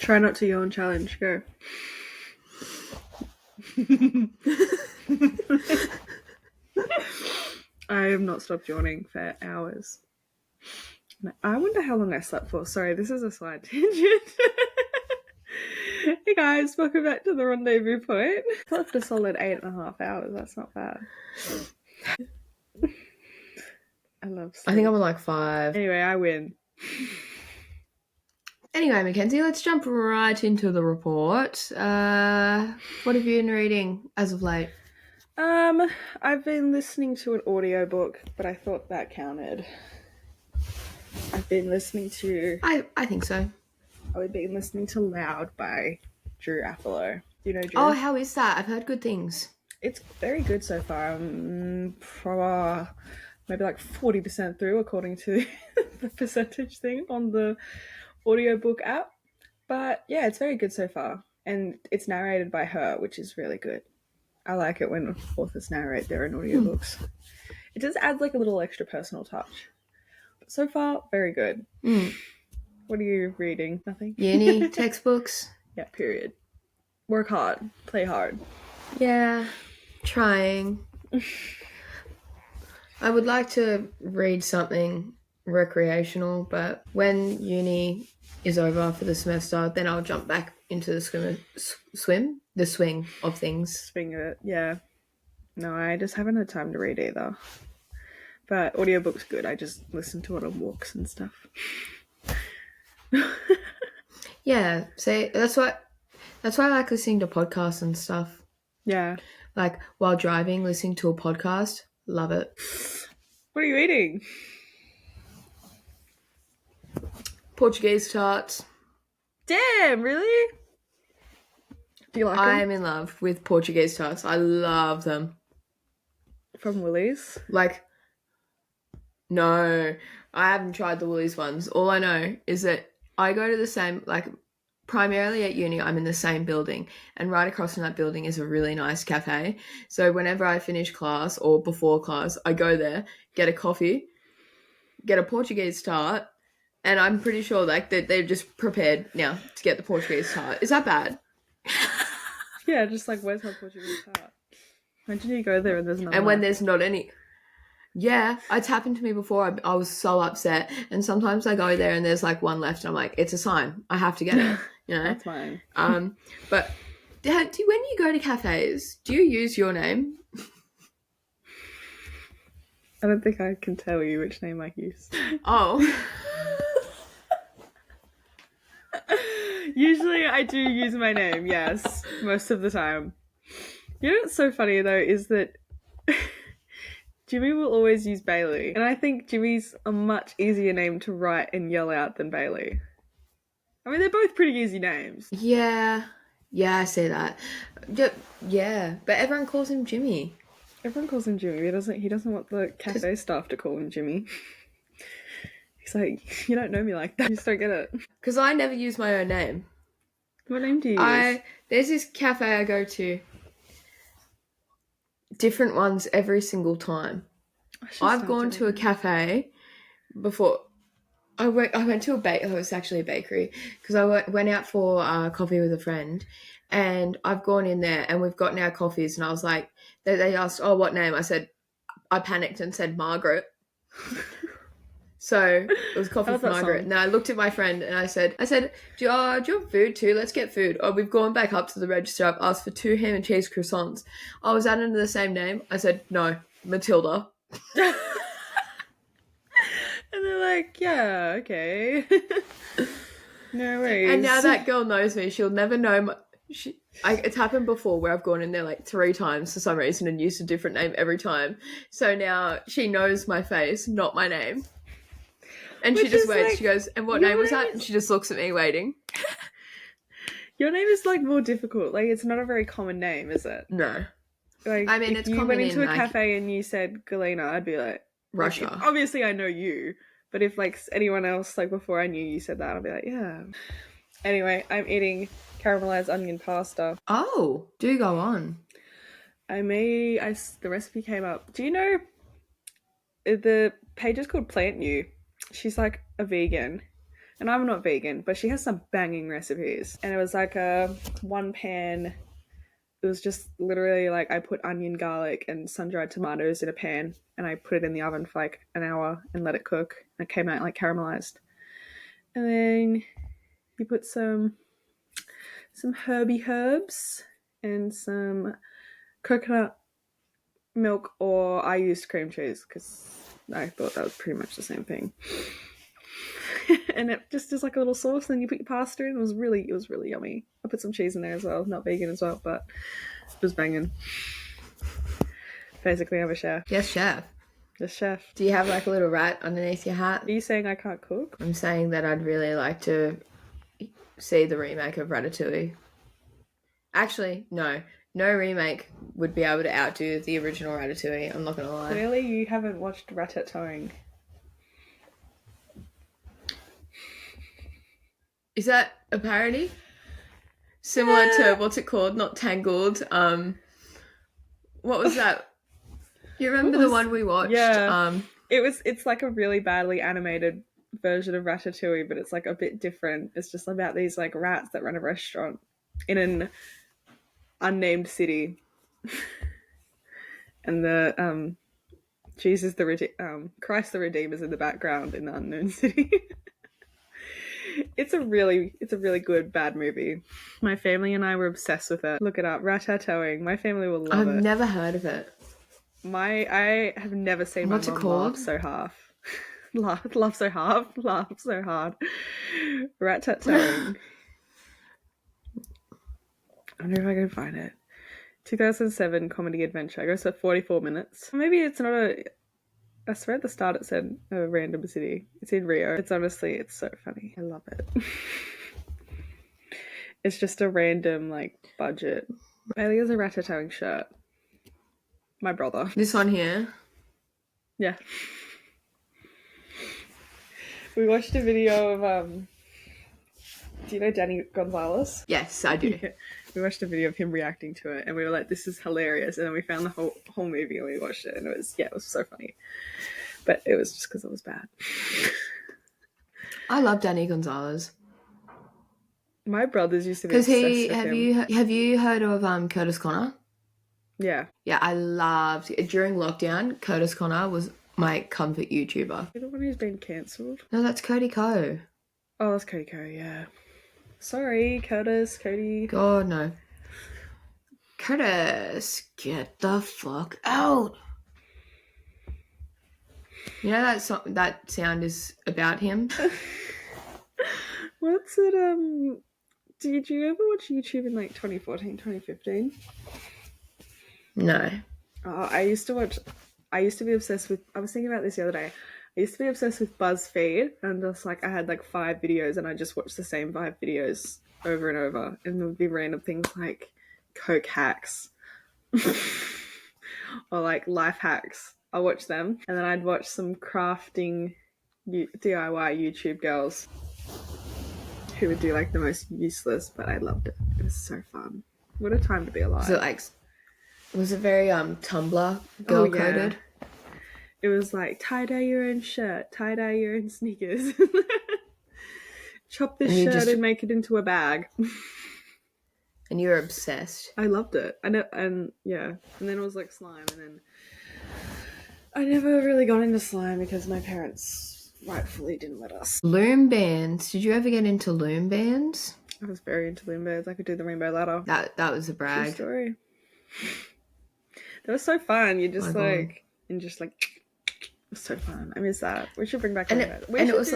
Try not to yawn challenge. Go. I have not stopped yawning for hours. I wonder how long I slept for. Sorry, this is a slight tangent. Hey guys, welcome back to the Rendezvous Point. I slept a solid 8.5 hours. That's not bad. I love sleep. I think I'm on like 5. Anyway, I win. Anyway, Mackenzie, let's jump right into the report. What have you been reading as of late? I've been listening to an audiobook, but I thought that counted. I've been listening to... I think so. I've been listening to Loud by Drew Appelo. Do you know Drew? Oh, how is that? I've heard good things. It's very good so far. Maybe like 40% through, according to the percentage thing on the audiobook app. But yeah, it's very good so far. And it's narrated by her, which is really good. I like it when authors narrate their own audiobooks. It just adds like a little extra personal touch. But so far, very good. What are you reading? Nothing? Uni, textbooks. Yeah, period. Work hard. Play hard. Yeah, trying. I would like to read something recreational, but when uni is over for the semester, then I'll jump back into the swing of things. Swing of it, yeah. No, I just haven't had time to read either. But audiobook's good. I just listen to it on walks and stuff. Yeah, see, that's why I like listening to podcasts and stuff. Yeah. Like while driving, listening to a podcast. Love it. What are you eating? Portuguese tarts. Damn, really? Do you like them? I am in love with Portuguese tarts. I love them. From Woolies? Like, no, I haven't tried the Woolies ones. All I know is that I go to the same, like, primarily at uni, I'm in the same building, and right across from that building is a really nice cafe. So whenever I finish class or before class, I go there, get a coffee, get a Portuguese tart, and I'm pretty sure like they're just prepared now to get the Portuguese tart. Is that bad? Yeah, just like, where's my Portuguese tart? Imagine you go there and there's nothing. And when there's not any... Yeah, it's happened to me before. I was so upset. And sometimes I go there and there's like one left and I'm like, it's a sign. I have to get it, you know? That's mine. But when you go to cafes, do you use your name? I don't think I can tell you which name I use. Oh. Usually I do use my name, yes. Most of the time. You know what's so funny though is that Jimmy will always use Bailey. And I think Jimmy's a much easier name to write and yell out than Bailey. I mean, they're both pretty easy names. Yeah, I see that. Yeah, but everyone calls him Jimmy. Everyone calls him Jimmy. He doesn't want the cafe staff to call him Jimmy. He's like, you don't know me like that. You just don't get it. Because I never use my own name. What name do you use? There's this cafe I go to. Different ones every single time. I've gone to a cafe before. I went to it was actually a bakery because I went out for coffee with a friend, and I've gone in there and we've gotten our coffees, and I was like, they asked, oh, what name? I panicked and said Margaret. So it was coffee for Margaret. And then I looked at my friend and I said, do you want food too? Let's get food. Oh, we've gone back up to the register. I've asked for 2 ham and cheese croissants. Oh, was that under the same name? I said, no, Matilda. And they're like, yeah, okay. No worries. And now that girl knows me. She'll never know it's happened before where I've gone in there like 3 times for some reason and used a different name every time. So now she knows my face, not my name. And she just waits. Like, she goes, and what name was that? And she just looks at me waiting. Your name is like more difficult. Like, it's not a very common name, is it? No. Like, I mean, if it's you common went into in, a cafe and you said Galina, I'd be like, Russia. Obviously, I know you. But if like anyone else, like before I knew you said that, I'd be like, yeah. Anyway, I'm eating caramelized onion pasta. Oh, do go on. The recipe came up. Do you know the page is called Plant New? She's like a vegan, And I'm not vegan, but she has some banging recipes. And it was like a one pan. It was just literally like I put onion, garlic, and sun dried tomatoes in a pan, and I put it in the oven for like an hour and let it cook. And it came out like caramelized. And then you put some herby herbs and some coconut milk, or I used cream cheese because I thought that was pretty much the same thing. And it just is like a little sauce. Then you put your pasta in. It was really yummy. I put some cheese in there as well. Not vegan as well, but it was banging. Basically, I'm a chef. Yes, chef. The chef. Do you have like a little rat underneath your hat? Are you saying I can't cook? I'm saying that I'd really like to see the remake of Ratatouille. Actually, no. No remake would be able to outdo the original Ratatouille. I'm not going to lie. Clearly, you haven't watched Ratatouille. Is that a parody? Similar to, what's it called? Not Tangled. What was that? You remember the one we watched? Yeah. It's like a really badly animated version of Ratatouille, but it's like a bit different. It's just about these like rats that run a restaurant in an unnamed city. And the Jesus Christ the Redeemer's in the background in the unknown city. It's a really good bad movie. My family and I were obsessed with it. Look it up, Ratatouille. My family will love it. I've never heard of it. I have never seen What's my it mum called? laugh so hard. laugh so hard. Ratatouille. I wonder if I can find it. 2007 comedy adventure. It goes for 44 minutes. Maybe it's not a... I swear at the start it said a random city. It's in Rio. It's so funny. I love it. It's just a random, like, budget. Bailey has a Ratatouille shirt. My brother. This one here? Yeah. We watched a video of, do you know Danny Gonzalez? Yes, I do. Yeah. We watched a video of him reacting to it, and we were like, this is hilarious. And then we found the whole movie and we watched it, and it was so funny. But it was just because it was bad. I love Danny Gonzalez. My brothers used to be obsessed with him. Have you heard of Curtis Connor? Yeah. Yeah, I loved during lockdown. Curtis Connor was my comfort YouTuber. You're the one who's been cancelled? No, that's Cody Ko. Oh, that's Cody Ko, yeah. Sorry, Cody. God, no. Curtis, get the fuck out. You know that sound is about him? What's it, did you ever watch YouTube in like 2014, 2015? No. I used to be obsessed with, I was thinking about this the other day. I used to be obsessed with BuzzFeed, and just like I had like 5 videos and I just watched the same 5 videos over and over, and there would be random things like Coke hacks or like life hacks. I'll watch them, and then I'd watch some crafting DIY YouTube girls who would do like the most useless, but I loved it. It was so fun. What a time to be alive. Was it very Tumblr girl coded? It was like tie-dye your own shirt, tie-dye your own sneakers. Chop this shirt and make it into a bag. And you were obsessed. I loved it. And then it was like slime, and then I never really got into slime because my parents rightfully didn't let us. Loom bands. Did you ever get into loom bands? I was very into loom bands. I could do the rainbow ladder. That was a brag. True story. That was so fun. It was so fun. I miss that. We should bring back loom bands.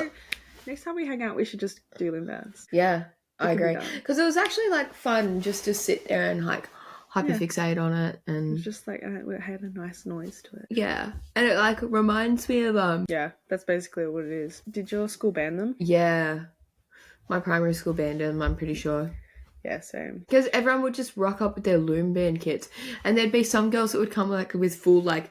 Next time we hang out, we should just do loom bands. Yeah, I agree. Because it was actually like fun just to sit there and like hyperfixate on it, and it's just like it had a nice noise to it. Yeah, and it like reminds me of Yeah, that's basically what it is. Did your school ban them? Yeah, my primary school banned them. I'm pretty sure. Yeah, same. Because everyone would just rock up with their loom band kits, and there'd be some girls that would come like with full like,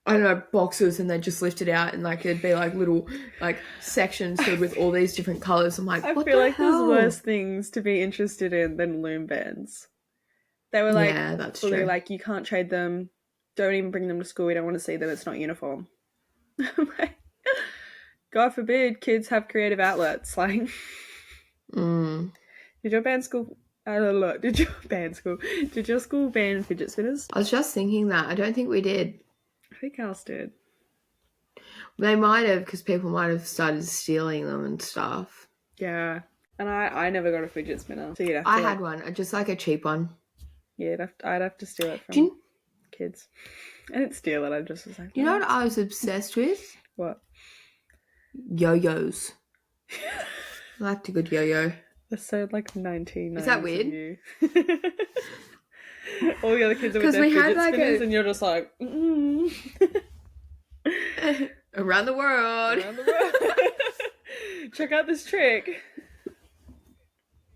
I don't know, boxes, and they'd just lift it out, and like it'd be like little like sections filled with all these different colours. I'm like, what the hell? I feel like there's worse things to be interested in than loom bands. They were like, yeah, that's fully true. Like, you can't trade them. Don't even bring them to school. We don't want to see them. It's not uniform. I'm like, God forbid kids have creative outlets. Like, Mm. did your band school? Did your band school? Did your school ban fidget spinners? I was just thinking that. I don't think we did. I think ours did. They might have, because people might have started stealing them and stuff. Yeah, and I never got a fidget spinner, so you'd have to. I had one, just like a cheap one. Yeah, I'd have to steal it from kids. I didn't steal it. I just was like, you know what I was obsessed with? What? Yo-yos. I liked a good yo-yo. That's so like 1990s. Is that weird? All the other kids are with their fidget spinners, and you're just like, around the world. Around the world. Check out this trick.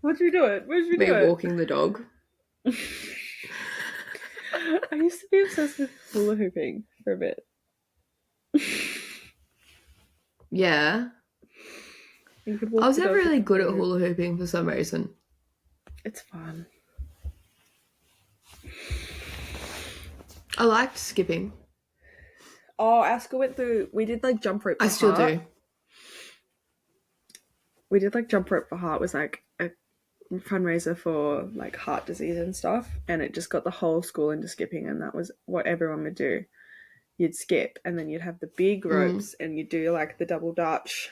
What should we do it? Where should we do it? Me walking the dog. I used to be obsessed with hula hooping for a bit. Yeah. I was never really good at hula hooping for some reason. It's fun. I liked skipping. Oh, our school went through, we did like jump rope for I still heart. do. We did like jump rope for heart. It was like a fundraiser for like heart disease and stuff, and it just got the whole school into skipping, and that was what everyone would do. You'd skip, and then you'd have the big ropes, and you'd do like the double dutch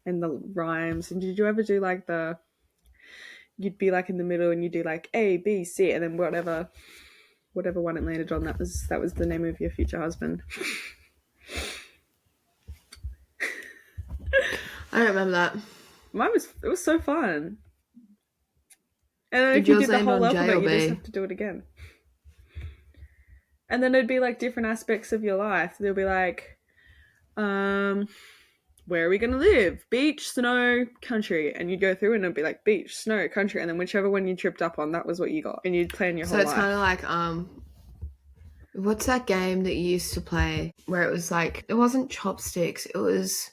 and the rhymes. And did you ever do like you'd be like in the middle and you'd do like A, B, C, and then whatever one it landed on, that was the name of your future husband. I don't remember that. It was so fun. And then if Did you yours did the land whole on J alphabet, or you just B? have to do it again. And then it'd be like different aspects of your life. There'll be like, where are we going to live? Beach, snow, country. And you'd go through and it'd be like beach, snow, country. And then whichever one you tripped up on, that was what you got. And you'd plan your whole life. So it's kind of like, what's that game that you used to play where it was like, it wasn't chopsticks, it was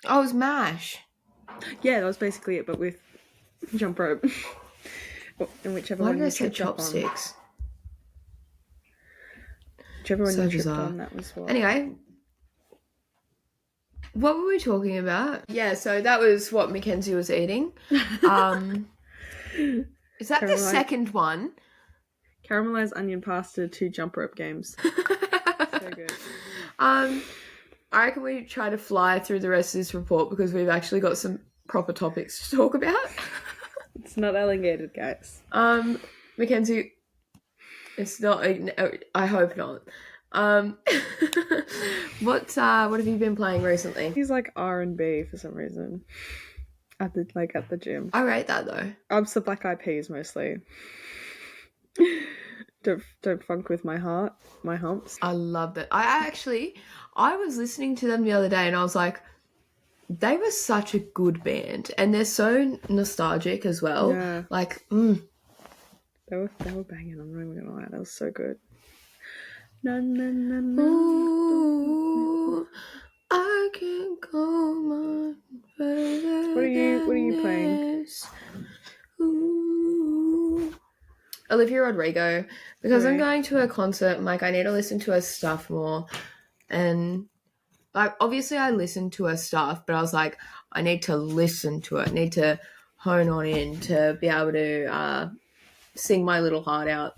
MASH. Yeah, that was basically it, but with jump rope. And whichever Why one did I you say tripped up on. chopsticks? Whichever one So you tripped bizarre. on, that was what. Anyway, what were we talking about? Yeah, so that was what Mackenzie was eating. Is that the second one? Caramelized onion pasta, 2 jump rope games. So good. I reckon we try to fly through the rest of this report because we've actually got some proper topics to talk about. It's not elongated, guys. Mackenzie, it's not. I hope not. What have you been playing recently? He's like R&B for some reason. At the gym. I rate that though. I'm the Black Eyed Peas mostly. Don't funk with my heart, my humps. I love that. I was listening to them the other day and I was like, they were such a good band and they're so nostalgic as well. Yeah. Like, They were banging. I'm not even gonna lie. That was so good. Na, na, na, na. Ooh, I can go my further. What are you playing? this. Ooh. Olivia Rodrigo, because I'm going to her concert. Like, I need to listen to her stuff more, and like obviously I listened to her stuff, but I was like, I need to listen to it. I need to hone on in to be able to sing my little heart out.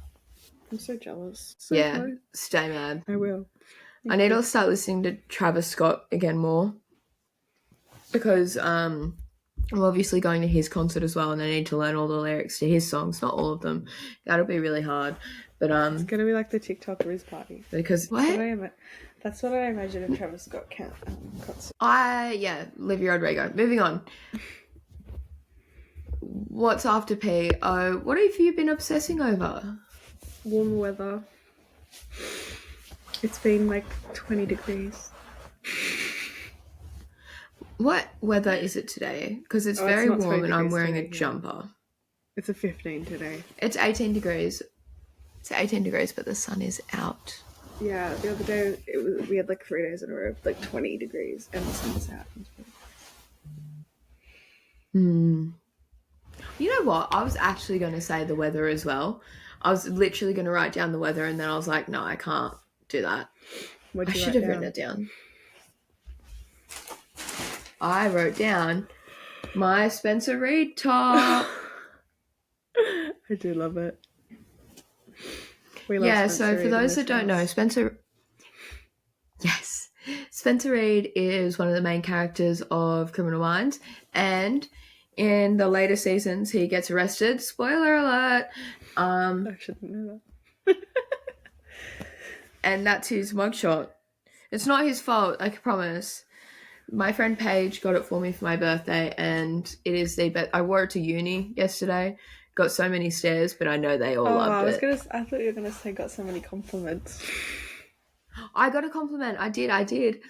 I'm so jealous. So yeah, close. stay mad. I will. I need to start listening to Travis Scott again more because I'm obviously going to his concert as well, and I need to learn all the lyrics to his songs, not all of them. That'll be really hard, but it's gonna be like the TikTok Riz party because that's what I imagine a Travis Scott concert. Olivia Rodrigo. Moving on. What's after P? Oh, what have you been obsessing over? Warm weather. It's been like 20 degrees. What weather is it today? Because it's very not warm and I'm wearing today, a jumper. It's a 15 today. It's 18 degrees. It's 18 degrees, but the sun is out. Yeah, the other day we had like 3 days in a row of like 20 degrees and the sun was out. You know what? I was actually going to say the weather as well. I was literally going to write down the weather and then I was like, no, I can't do that. I should have written it down. I wrote down my Spencer Reid top. I do love it. We love Yeah, Spencer so for Reid in those this that don't know, house. Spencer Reid is one of the main characters of Criminal Minds, and in the later seasons he gets arrested. Spoiler alert. I shouldn't know that. And that's his mugshot. It's not his fault, I can promise. My friend Paige got it for me for my birthday, and it is the best. I wore it to uni yesterday. Got so many stares, but I know they all Oh, loved it. I thought you were gonna say got so many compliments. I got a compliment. I did.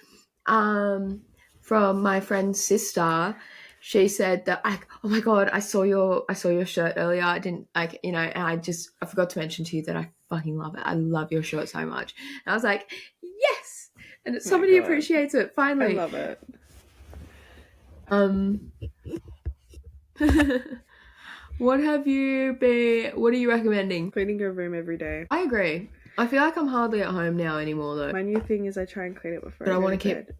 From my friend's sister. She said that oh my god, I saw your shirt earlier. I didn't and I forgot to mention to you that I fucking love it. I love your shirt so much. And I was like, yes! And Oh somebody God. appreciates it, I finally. love it. What are you recommending? Cleaning your room every day. I agree. I feel like I'm hardly at home now anymore though. My new thing is I try and clean it before But I I go want to to bed.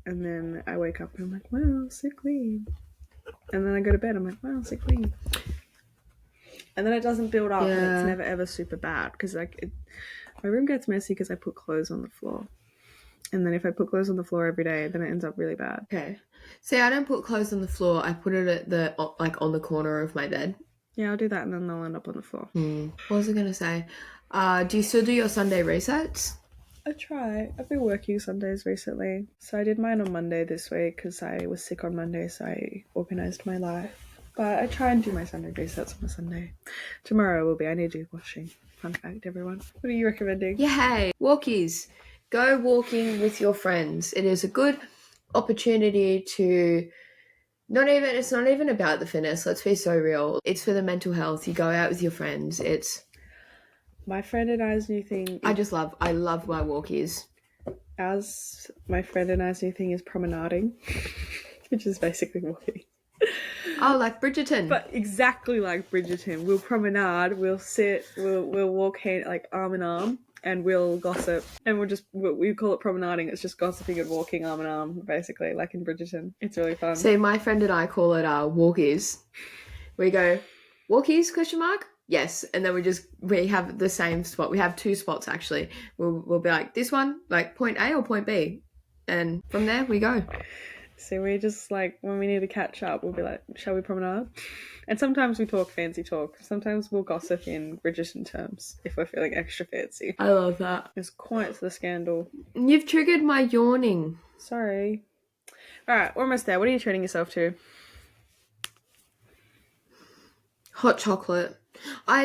And then I wake up and I'm like, wow, so clean. And then I go to bed, I'm like, wow, so clean. And then it doesn't build up, and it's never ever super bad because my room gets messy because I put clothes on the floor. And then if I put clothes on the floor every day, then it ends up really bad. Okay. See, I don't put clothes on the floor. I put it at on the corner of my bed. Yeah, I'll do that and then they'll end up on the floor. What was I going to say? Do you still do your Sunday resets? I try. I've been working Sundays recently. So I did mine on Monday this week because I was sick on Monday, so I organised my life. But I try and do my Sunday resets on a Sunday. Tomorrow will be. I need to do washing. Fun fact, everyone. What are you recommending? Yeah, hey, walkies. Go walking with your friends. It is a good opportunity to it's not even about the fitness. Let's be so real. It's for the mental health. You go out with your friends. It's my friend and I's new thing. I love my walkies. My friend and I's new thing is promenading, which is basically walking. Oh, like Bridgerton. But exactly like Bridgerton. We'll promenade, we'll sit, we'll walk arm in arm, and we'll gossip. And we call it promenading. It's just gossiping and walking arm in arm, basically, like in Bridgerton. It's really fun. See, my friend and I call it walkies. We go, walkies, question mark? Yes. And then we have the same spot. We have two spots, actually. We'll be like, this one, like point A or point B. And from there, we go. So we just when we need to catch up, we'll be like, shall we promenade? And sometimes we talk fancy talk. Sometimes we'll gossip in Bridgerton terms if we're feeling extra fancy. I love that. It's quite the scandal. You've triggered my yawning. Sorry. Alright, we're almost there. What are you treating yourself to? Hot chocolate.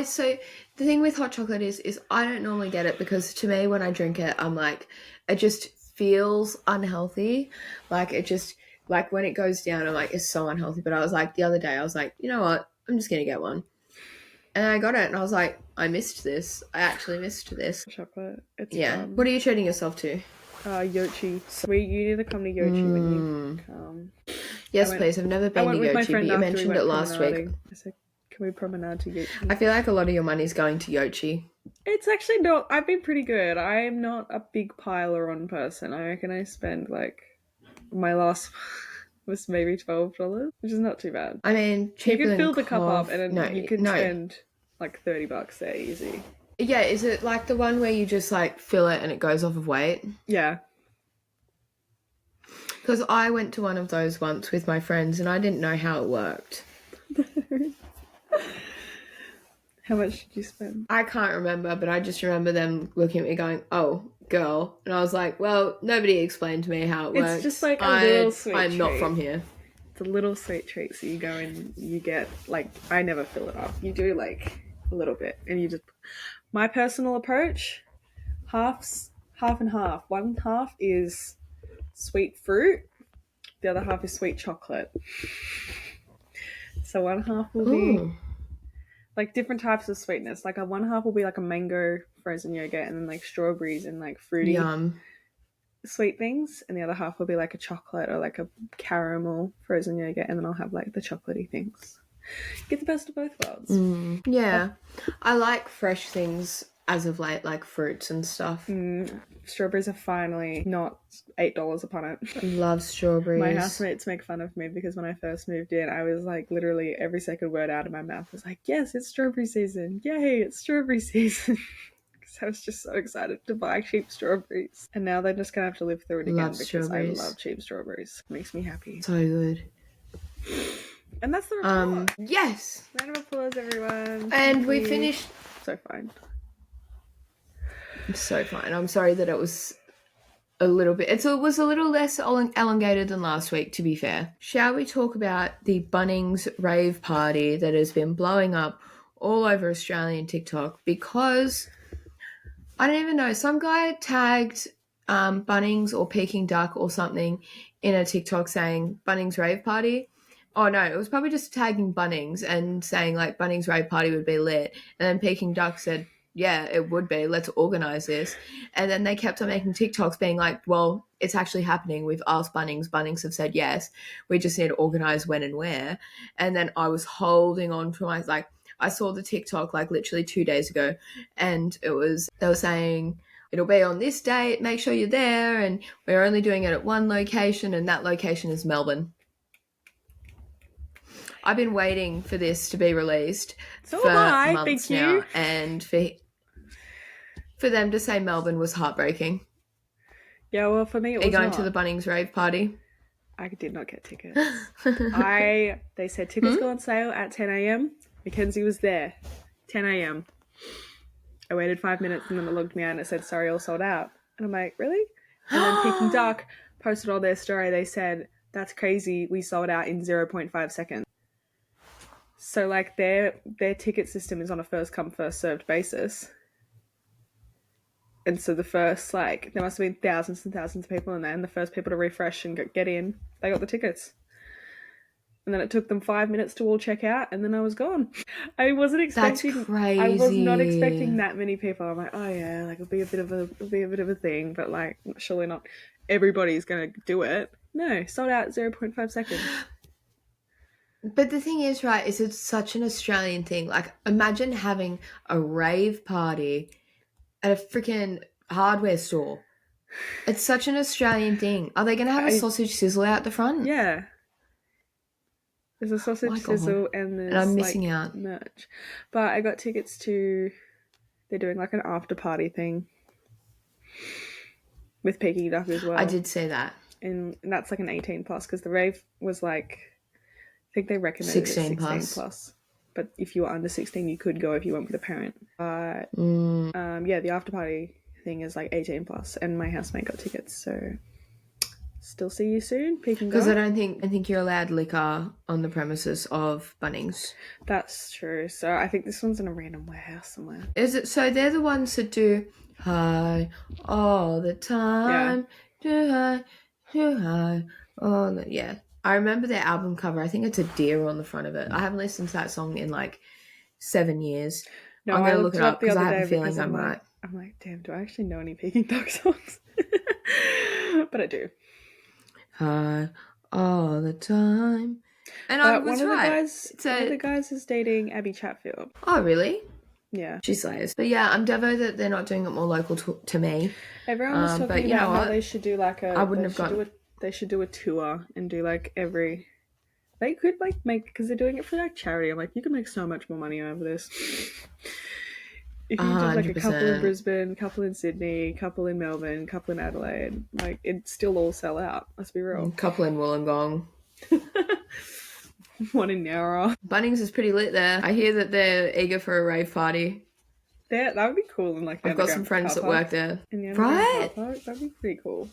So the thing with hot chocolate is I don't normally get it because to me when I drink it, I'm like, it just feels unhealthy. Like when it goes down, I'm like, it's so unhealthy. But I was like, the other day, I was like, you know what? I'm just going to get one. And I got it and I was like, I missed this. I actually missed this. Chocolate. It's fun. What are you treating yourself to? Yochi. You need to come to Yochi when you come. Yes, please. I've never been to Yochi, but you mentioned it last week. I said, can we promenade to Yochi? I feel like a lot of your money's going to Yochi. It's actually not. I've been pretty good. I am not a big piler on person. I reckon I spend my last was maybe $12, which is not too bad. I mean, cheaper you than can fill the cup up and then you can spend $30 there easy. Yeah, is it like the one where you just fill it and it goes off of weight? Yeah. Because I went to one of those once with my friends and I didn't know how it worked. How much did you spend? I can't remember, but I just remember them looking at me going, oh, girl. And I was like, well, nobody explained to me how it works. It's just like a little sweet I'm treat. not from here. It's a little sweet treat. So you go and you get, I never fill it up. You do, a little bit. And you just... My personal approach, half and half. One half is sweet fruit. The other half is sweet chocolate. So one half will be... different types of sweetness. One half will be a mango frozen yogurt and then strawberries and fruity sweet things. And the other half will be a chocolate or a caramel frozen yogurt. And then I'll have the chocolatey things. Get the best of both worlds. Yeah. I like fresh things as of late, like fruits and stuff. Strawberries are finally not $8 a punnet. I love strawberries. My housemates make fun of me because when I first moved in, I was like literally every second word out of my mouth was like, yes, it's strawberry season. Yay, it's strawberry season. Because I was just so excited to buy cheap strawberries. And now they're just going to have to live through it again because I love cheap strawberries. It makes me happy. So good. And that's the report. Yes. Round of applause, everyone. And we finished. So fine. So fine. I'm sorry that it was a little bit. It was a little less elongated than last week, to be fair. Shall we talk about the Bunnings rave party that has been blowing up all over Australian TikTok? Because I don't even know. Some guy tagged Bunnings or Peking Duck or something in a TikTok saying Bunnings rave party. Oh no, it was probably just tagging Bunnings and saying like Bunnings rave party would be lit. And then Peking Duck said, yeah, it would be. Let's organise this. And then they kept on making TikToks being like, well, it's actually happening. We've asked Bunnings. Bunnings have said yes. We just need to organise when and where. And then I was holding on to my, like, I saw the TikTok like literally 2 days ago and they were saying, it'll be on this date. Make sure you're there. And we're only doing it at one location and that location is Melbourne. I've been waiting for this to be released for months now, and for them to say Melbourne was heartbreaking. Yeah, well, for me, it was Are you going to the Bunnings rave party? I did not get tickets. They said tickets go on sale at 10 a.m. Mackenzie was there, 10 a.m. I waited 5 minutes and then it logged me out and it said, sorry, all sold out. And I'm like, really? And then Peking Duck posted on their story. They said, that's crazy. We sold out in 0.5 seconds. So, like, their ticket system is on a first-come, first-served basis. And so the first, like, there must have been thousands and thousands of people in there, and the first people to refresh and get in, they got the tickets. And then it took them 5 minutes to all check out, and then I was gone. I wasn't expecting... That's crazy. I was not expecting that many people. I'm like, oh, yeah, like, it'll be a bit of a thing, but, like, surely not everybody's going to do it. No, sold out 0.5 seconds. But the thing is, right, is it's such an Australian thing. Like, imagine having a rave party at a freaking hardware store. It's such an Australian thing. Are they going to have a sausage sizzle out the front? Yeah. There's a sausage sizzle and there's, I'm missing out. Merch. But I got tickets to... They're doing, like, an after-party thing with Peking Duck as well. I did see that. And that's, like, an 18+, because the rave was, like... I think they recommended 16 plus. But if you were under 16, you could go if you went with a parent. But yeah, the after party thing is like 18+, and my housemate got tickets, so still see you soon. Because I think you're allowed liquor on the premises of Bunnings. That's true. So I think this one's in a random warehouse somewhere. Is it? So they're the ones that do high all the time. Yeah. Do high. Oh yeah. I remember their album cover. I think it's a deer on the front of it. I haven't listened to that song in like 7 years. No, I'm going to look it up because I have a feeling I'm right. I'm like, damn, do I actually know any Peking Duck songs? But I do. High all the time. And I was right. One of the guys is dating Abby Chatfield. Oh, really? Yeah. She slays. But yeah, I'm devo that they're not doing it more local to me. Everyone was talking about how they should do like a... I wouldn't have gone... They should do a tour and do like every... They could like make... Because they're doing it for like charity. I'm like, you can make so much more money over this. If you did like a couple in Brisbane, a couple in Sydney, a couple in Melbourne, a couple in Adelaide, like it'd still all sell out. Let's be real. A couple in Wollongong. One in Yarra. Bunnings is pretty lit there. I hear that they're eager for a rave party. That would be cool. In like I've got some friends that work there. Right? That'd be pretty cool.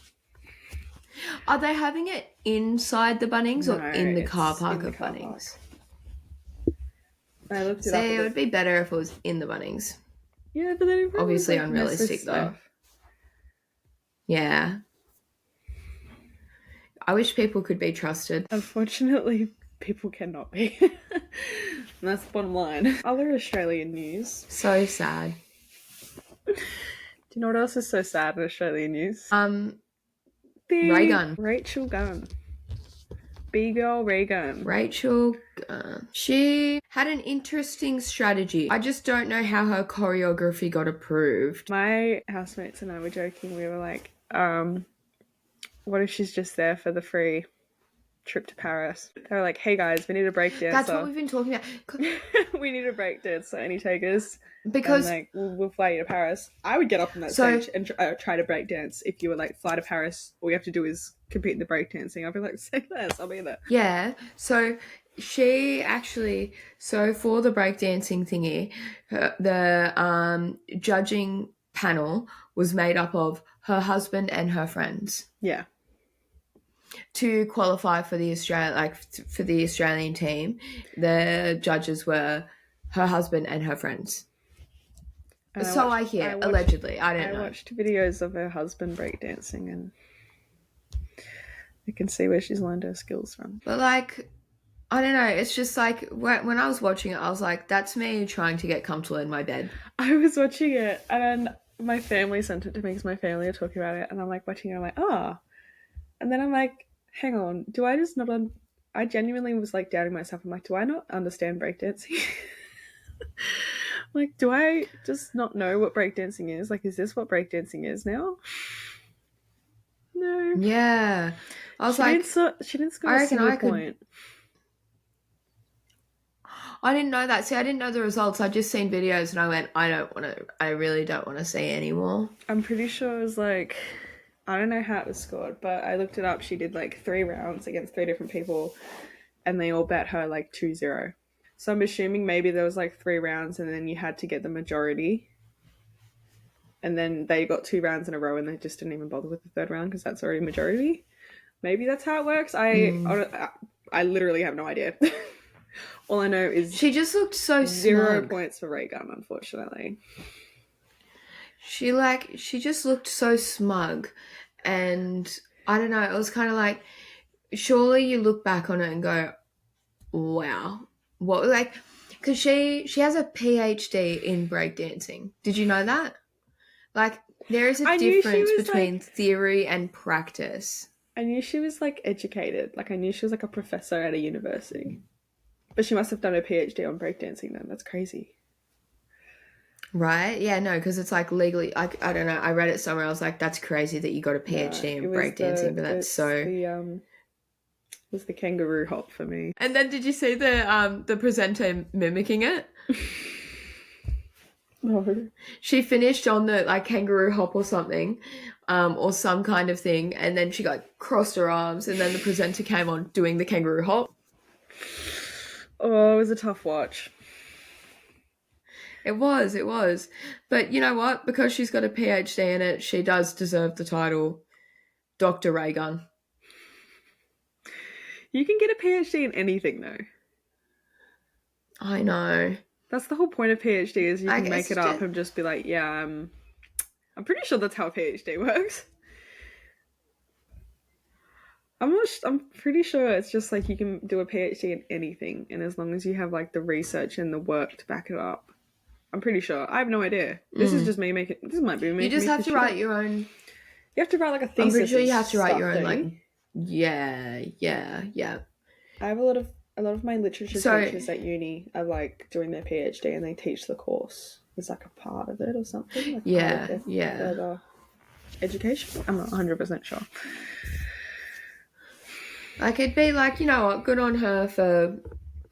Are they having it inside the Bunnings or in the car park of Bunnings? I looked it up. It would be better if it was in the Bunnings. Yeah, but then obviously unrealistic though. Yeah. I wish people could be trusted. Unfortunately, people cannot be. And that's the bottom line. Other Australian news. So sad. Do you know what else is so sad in Australian news? Ray Gunn. Rachel Gunn. B-girl Reagan. Rachel, she had an interesting strategy. I just don't know how her choreography got approved. My housemates and I were joking. We were like, what if she's just there for the free trip to Paris? They were like, hey guys, we need a break dancer. That's what we've been talking about. We need a break dancer. Any takers? Because and, like, we'll fly you to Paris. I would get up on that stage and try to break dance. If you were like, fly to Paris, all you have to do is compete in the break dancing. I'd be like, say less, I'll be there. Yeah. So she actually, so for the breakdancing thingy, the judging panel was made up of her husband and her friends. Yeah. To qualify for the for the Australian team, the judges were her husband and her friends. And I hear, allegedly. I don't know. I watched videos of her husband breakdancing and I can see where she's learned her skills from. But like, I don't know. It's just like when I was watching it, I was like, that's me trying to get comfortable in my bed. I was watching it and then my family sent it to me because my family are talking about it and I'm like watching it, I'm like, and then I'm like, hang on, do I just not I genuinely was like doubting myself. I'm like, do I not understand breakdancing? Like, do I just not know what breakdancing is? Like, is this what breakdancing is now? No. Yeah. I was like, she didn't score a single point. I didn't know that. See, I didn't know the results. I just seen videos and I went, I really don't want to see anymore. I'm pretty sure it was like, I don't know how it was scored, but I looked it up. She did like 3 rounds against 3 different people and they all bet her like 2-0. So I'm assuming maybe there was like 3 rounds and then you had to get the majority. And then they got 2 rounds in a row and they just didn't even bother with the 3rd round because that's already majority. Maybe that's how it works. I literally have no idea. All I know is she just looked so 0 smug. points for Reagan, unfortunately. She just looked so smug. And I don't know, it was kind of like, surely you look back on it and go, wow. What, like, because she has a PhD in breakdancing. Did you know that? Like, there is a difference between theory and practice. I knew she was, like, educated. Like, I knew she was, like, a professor at a university. But she must have done a PhD on breakdancing then. That's crazy. Right? Yeah, no, because it's, like, legally... I don't know. I read it somewhere. I was like, that's crazy that you got a PhD in breakdancing, but that's so... It was the kangaroo hop for me. And then did you see the presenter mimicking it? No. She finished on the like kangaroo hop or something, or some kind of thing, and then she like crossed her arms, and then the presenter came on doing the kangaroo hop. Oh, it was a tough watch. It was. But you know what? Because she's got a PhD in it, she does deserve the title Dr. Reagan. You can get a PhD in anything, though. I know. That's the whole point of PhD is you can make it up and just be like, yeah, I'm pretty sure that's how a PhD works. I'm pretty sure it's just like you can do a PhD in anything, and as long as you have like the research and the work to back it up. I'm pretty sure. I have no idea. This is just me making. This might be me. You just have to write your own. You have to write like a thesis. I'm pretty sure you have to write your own like. Yeah. I have a lot of my literature teachers at uni are like doing their PhD and they teach the course. It's like a part of it or something. Like further education. I'm not 100% sure. Like it'd be like, you know what, good on her for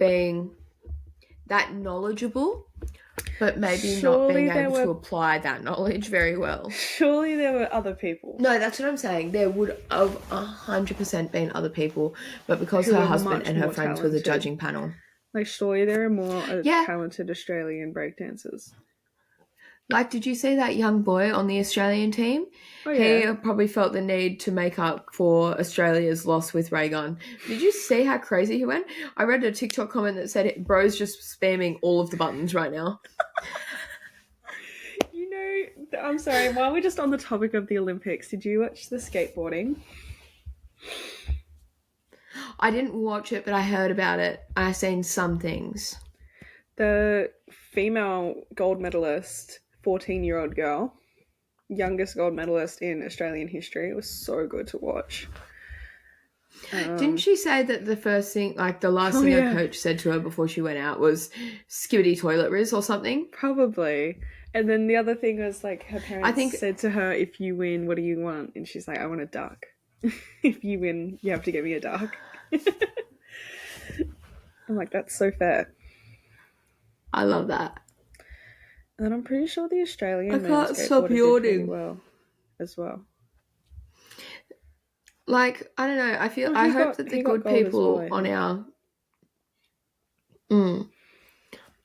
being that knowledgeable, but maybe not being able to apply that knowledge very well. Surely there were other people. No, that's what I'm saying. There would have 100% been other people, but because her husband and her friends were the judging panel. Like, surely there are more talented Australian breakdancers. Like, did you see that young boy on the Australian team? Oh, yeah. He probably felt the need to make up for Australia's loss with Reagan. Did you see how crazy he went? I read a TikTok comment that said, bro's just spamming all of the buttons right now. You know, I'm sorry, while we're just on the topic of the Olympics, did you watch the skateboarding? I didn't watch it, but I heard about it. I seen some things. The female gold medalist, 14-year-old girl, youngest gold medalist in Australian history. It was so good to watch. Didn't she say that the first thing, like the last thing her coach said to her before she went out was skibbity toilet riz or something? Probably. And then the other thing was like her parents I think said to her, if you win, what do you want? And she's like, I want a duck. If you win, you have to get me a duck. I'm like, that's so fair. I love that. And I'm pretty sure the Australian I men's can't stop skateboarder did pretty yawning. well as well. Like, I don't know. Oh, I hope that the good people well, on our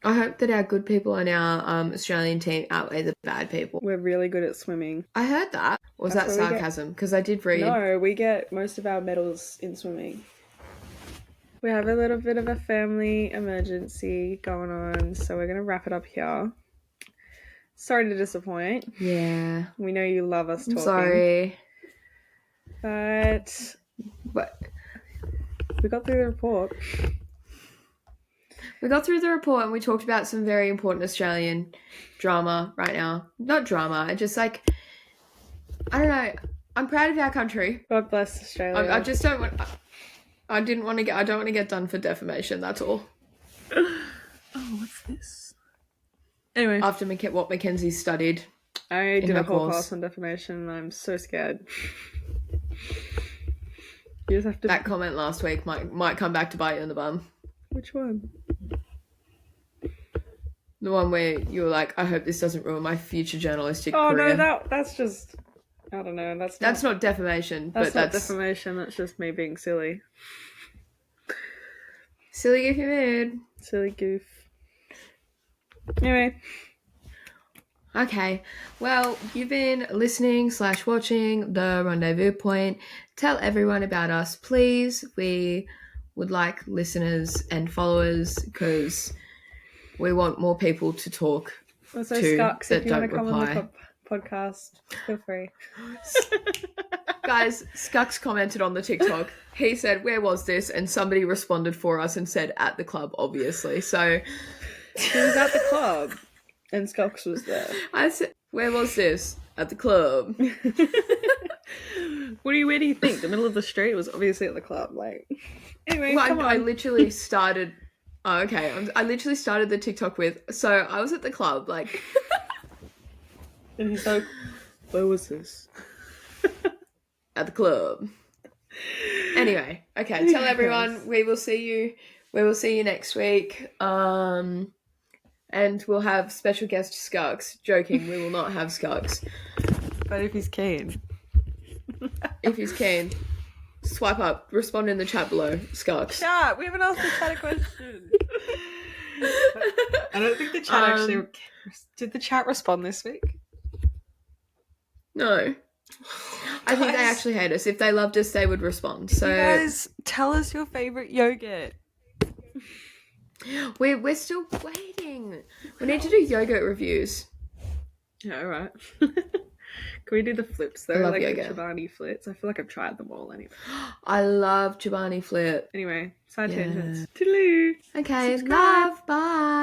I hope that our good people on our Australian team outweigh the bad people. We're really good at swimming. I heard that. Or was that sarcasm? Because I did read. No, we get most of our medals in swimming. We have a little bit of a family emergency going on, so we're going to wrap it up here. Sorry to disappoint. Yeah. We know you love us talking. Sorry. But we got through the report. We got through the report and we talked about some very important Australian drama right now. Not drama, I just like, I don't know. I'm proud of our country. God bless Australia. I just don't want. I don't want to get done for defamation. That's all. Oh, what's this? Anyway, after what Mackenzies studied, I did a whole class on defamation, and I'm so scared. You just have to. That comment last week might come back to bite you in the bum. Which one? The one where you were like, I hope this doesn't ruin my future journalistic career. Oh no, that's just. I don't know. That's not defamation. That's not defamation. That's just me being silly. Silly goofy mood. Silly goof. Anyway. Okay. Well, you've been listening / watching The Rendezvous Point. Tell everyone about us, please. We would like listeners and followers because we want more people to talk also, to Scucks, that if you don't want to come reply. on the podcast, feel free. Guys, Scucks commented on the TikTok. He said, where was this? And somebody responded for us and said, at the club, obviously. So he was at the club and Scucks was there. I said, where was this? At the club. Where do you think? The middle of the street was obviously at the club. Like, anyway, well, come on. I literally started. Oh, okay. I literally started the TikTok with, so I was at the club, like. And he's like, where was this? At the club. Anyway, okay. Tell everyone we will see you. We will see you next week. And we'll have special guest Scucks. Joking, we will not have Scucks. But if he's keen. If he's keen. Swipe up. Respond in the chat below. Scucks. Chat! We haven't asked the chat a question. I don't think the chat actually... Did the chat respond this week? No. I think they actually hate us. If they loved us, they would respond. So you guys, tell us your favourite yogurt. We're still waiting. We need to do yogurt reviews. Yeah, alright. Can we do the flips though? I love like yoga. The Chobani flips. I feel like I've tried them all anyway. I love Chobani flip. Anyway, side tangents. Toodaloo. Okay, Subscribe. love. Bye.